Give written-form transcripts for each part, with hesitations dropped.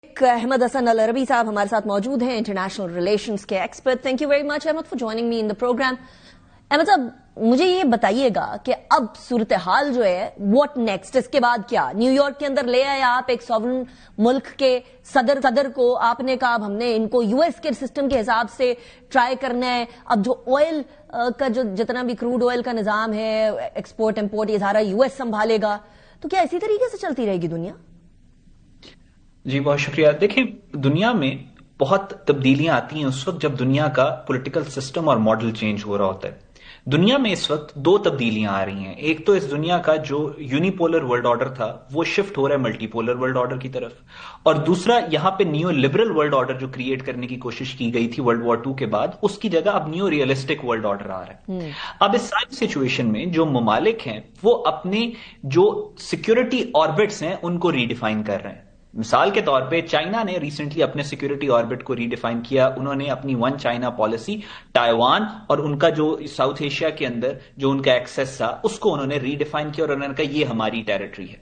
Ahmad Hassan Al Arabi साहब हमारे साथ मौजूद हैं, इंटरनेशनल रिलेशंस के expert. Thank you very much Ahmed for joining me in the program. Ahmed साहब, मुझे ये बताइएगा कि अब सूरत हाल जो है, व्हाट नेक्स्ट, इसके बाद क्या? न्यूयॉर्क के अंदर ले आए आप एक सॉवरन मुल्क के सदर को, आपने कहा अब हमने इनको यूएस के सिस्टम के हिसाब से ट्राई करना है. अब जो ऑयल का जो जितना भी क्रूड ऑयल का निजाम है, एक्सपोर्ट इंपोर्ट, ये सारा यूएस संभालेगा. तो क्या इसी तरीके से चलती रहेगी दुनिया? जी बहुत शुक्रिया. देखिए, दुनिया में बहुत तब्दीलियां आती हैं उस वक्त जब दुनिया का पॉलिटिकल सिस्टम और मॉडल चेंज हो रहा होता है. दुनिया में इस वक्त दो तब्दीलियां आ रही हैं. एक तो इस दुनिया का जो यूनिपोलर वर्ल्ड ऑर्डर था वो शिफ्ट हो रहा है मल्टीपोलर वर्ल्ड ऑर्डर की तरफ, और दूसरा यहां पे न्यू लिबरल वर्ल्ड ऑर्डर जो क्रिएट करने की कोशिश की गई थी वर्ल्ड वॉर 2 के बाद, उसकी जगह अब न्यू रियलिस्टिक वर्ल्ड ऑर्डर आ रहा है. अब इस सारी सिचुएशन में जो ममालिक हैं वो अपने जो सिक्योरिटी ऑर्बिट्स हैं उनको रीडिफाइन कर रहे हैं. मिसाल के तौर पे चाइना ने रिसेंटली अपने सिक्योरिटी ऑर्बिट को रीडिफाइन किया. उन्होंने अपनी वन चाइना पॉलिसी, ताइवान और उनका जो साउथ एशिया के अंदर जो उनका एक्सेस था उसको उन्होंने रीडिफाइन किया और उन्होंने कहा ये हमारी टेरिटरी है.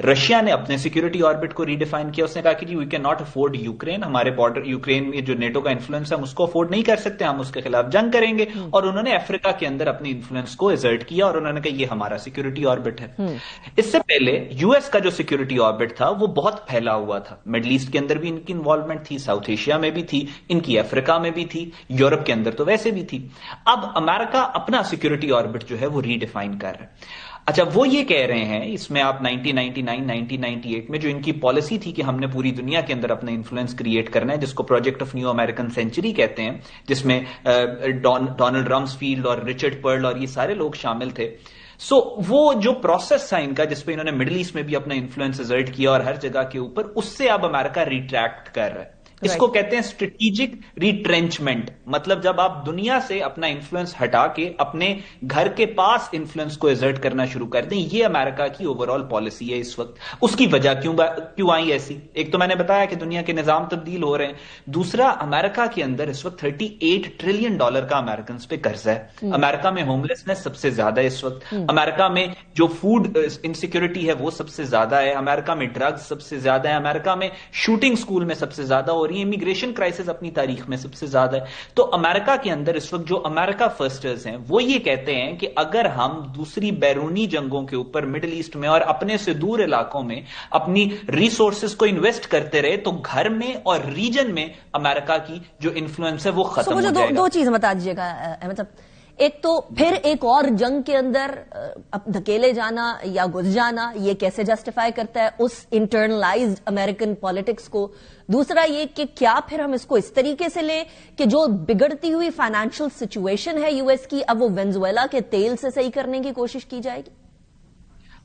रशिया ने अपने सिक्योरिटी ऑर्बिट को रीडिफाइन किया. उसने कहा कि जी we can not afford Ukraine, हमारे बॉर्डर यूक्रेन में जो नेटो का इन्फ्लुएंस है हम उसको अफोर्ड नहीं कर सकते, हम उसके खिलाफ जंग करेंगे. और उन्होंने अफ्रीका के अंदर अपने इन्फ्लुएंस को एजर्ट किया और उन्होंने कहा ये हमारा सिक्योरिटी ऑर्बिट है. इससे पहले यूएस का जो सिक्योरिटी ऑर्बिट था वो बहुत फैला हुआ था. मिडल ईस्ट के अंदर भी इनकी इन्वॉल्वमेंट थी, साउथ एशिया में भी थी, इनकी अफ्रीका में भी थी, यूरोप के अंदर तो वैसे भी थी. अब अमेरिका अपना सिक्योरिटी ऑर्बिट जो है वो रीडिफाइन कर रहा है. अच्छा, वो ये कह रहे हैं, इसमें आप 1999, 1998 में जो इनकी पॉलिसी थी कि हमने पूरी दुनिया के अंदर अपना इन्फ्लुएंस क्रिएट करना है, जिसको project of new American century कहते हैं, जिसमें डोनाल्ड रम्सफील्ड और रिचर्ड पर्ल और ये सारे लोग शामिल थे. वो जो प्रोसेस था इनका जिसपे इन्होंने मिडिल ईस्ट में भी अपना इन्फ्लुएंस एक्सर्ट किया और हर जगह के ऊपर, उससे अब अमेरिका रिट्रैक्ट कर रहा है. इसको कहते हैं स्ट्रेटेजिक रिट्रेंचमेंट. मतलब जब आप दुनिया से अपना इन्फ्लुएंस हटा के अपने घर के पास इन्फ्लुएंस को एक्सर्ट करना शुरू कर दें, ये अमेरिका की ओवरऑल पॉलिसी है इस वक्त. उसकी वजह क्यों आई ऐसी? एक तो मैंने बताया कि दुनिया के निजाम तब्दील हो रहे हैं. दूसरा, अमेरिका के अंदर इस वक्त $38 ट्रिलियन का अमेरिकन पे कर्जा है. अमेरिका में होमलेसनेस सबसे ज्यादा है इस वक्त. अमेरिका में जो फूड इनसिक्योरिटी है वो सबसे ज्यादा है. अमेरिका में ड्रग्स सबसे ज्यादा है. अमेरिका में शूटिंग स्कूल में सबसे ज्यादा और ये इमिग्रेशन क्राइसिस अपनी तारीख में सबसे ज्यादा है. तो अमेरिका के अंदर इस वक्त जो अमेरिका फर्स्टर्स हैं वो ये कहते हैं कि अगर हम दूसरी बैरूनी जंगों के ऊपर मिडिल ईस्ट में और अपने से दूर इलाकों में अपनी रिसोर्सेज को इन्वेस्ट करते रहे तो घर में और रीजन में अमेरिका की जो इन्फ्लुएंस है वो खत्म हो जाएगा. दो चीज बता दीजिएगा मतलब, एक तो फिर एक और जंग के अंदर धकेले जाना या घुस जाना, ये कैसे जस्टिफाई करता है उस इंटरनलाइज्ड अमेरिकन पॉलिटिक्स को? दूसरा ये कि क्या फिर हम इसको इस तरीके से लें कि जो बिगड़ती हुई फाइनेंशियल सिचुएशन है यूएस की, अब वो वेनेजुएला के तेल से सही करने की कोशिश की जाएगी?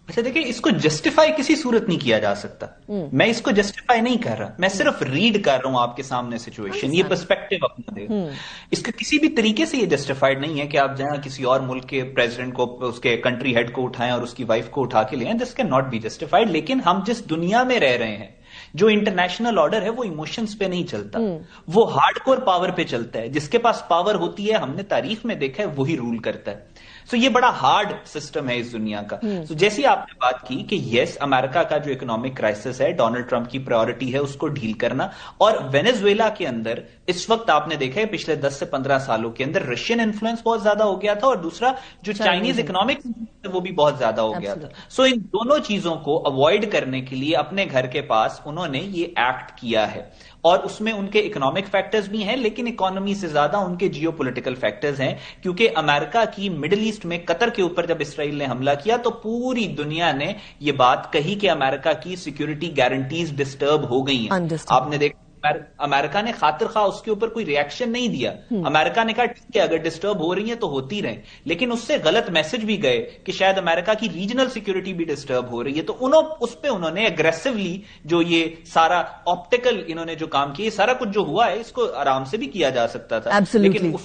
अच्छा देखिए, इसको जस्टिफाई किसी सूरत नहीं किया जा सकता. मैं इसको जस्टिफाई नहीं कर रहा, मैं सिर्फ रीड कर रहा हूं आपके सामने सिचुएशन, ये पर्सपेक्टिव अपना दे. इसका किसी भी तरीके से ये जस्टिफाइड नहीं है कि आप जहां किसी और मुल्क के प्रेसिडेंट को, उसके कंट्री हेड को उठाएं और उसकी वाइफ को उठा के ले आएं. This can not be justified. लेकिन हम जिस दुनिया में रह रहे हैं, जो इंटरनेशनल ऑर्डर है वो इमोशंस पे नहीं चलता, वो हार्डकोर पावर पे चलता है. जिसके पास पावर होती है, हमने तारीख में देखा है, वही रूल करता है. सो ये बड़ा हार्ड सिस्टम है इस दुनिया का. सो जैसी आपने बात की कि यस, अमेरिका का जो इकोनॉमिक क्राइसिस है, डोनाल्ड ट्रंप की प्रायोरिटी है उसको डील करना. और वेनेजुएला के अंदर इस वक्त आपने देखा है पिछले 10 से 15 सालों के अंदर रशियन इन्फ्लुएंस बहुत ज्यादा हो गया था, और दूसरा जो चाइनीज इकोनॉमिक वो भी बहुत ज्यादा हो गया था. सो इन दोनों चीजों को अवॉइड करने के लिए अपने घर के पास उन्होंने ये एक्ट किया है. और उसमें उनके इकोनॉमिक फैक्टर्स भी हैं, लेकिन इकोनॉमी से ज्यादा उनके जियोपॉलिटिकल फैक्टर्स हैं. क्योंकि अमेरिका की मिडिल ईस्ट में कतर के ऊपर जब इसराइल ने हमला किया तो पूरी दुनिया ने यह बात कही कि अमेरिका की सिक्योरिटी गारंटीज डिस्टर्ब हो गई हैं. आपने देखा अमेरिका ने खातिर खा उसके ऊपर कोई रिएक्शन नहीं दिया. अमेरिका ने कहा ठीक है, अगर डिस्टर्ब हो रही है तो होती रहे. लेकिन उससे गलत मैसेज भी गए कि शायद अमेरिका की रीजनल सिक्योरिटी भी डिस्टर्ब हो रही है. तो उस पे उन्होंने एग्रेसिवली जो ये सारा ऑप्टिकल इन्होंने जो काम किया, सारा कुछ जो हुआ है इसको आराम से भी किया जा सकता था. लेकिन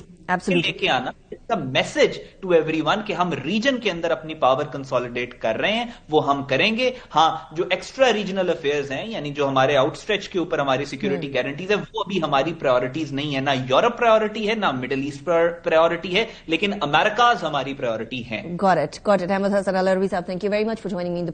लेके आना इसका मैसेज टू एवरीवन कि हम रीजन के अंदर अपनी पावर कंसोलिडेट कर रहे हैं, वो हम करेंगे. हाँ, जो एक्स्ट्रा रीजनल अफेयर्स हैं, यानी जो हमारे आउटस्ट्रेच के ऊपर हमारी सिक्योरिटी गारंटीज है, वो अभी हमारी प्रायोरिटीज नहीं है. ना यूरोप प्रायोरिटी है, ना मिडिल ईस्ट प्रायोरिटी है, लेकिन अमेरिकाज हमारी प्रायोरिटी है. Got it. Ahmed Hassan Al Arabi साहब, thank you very much for joining me.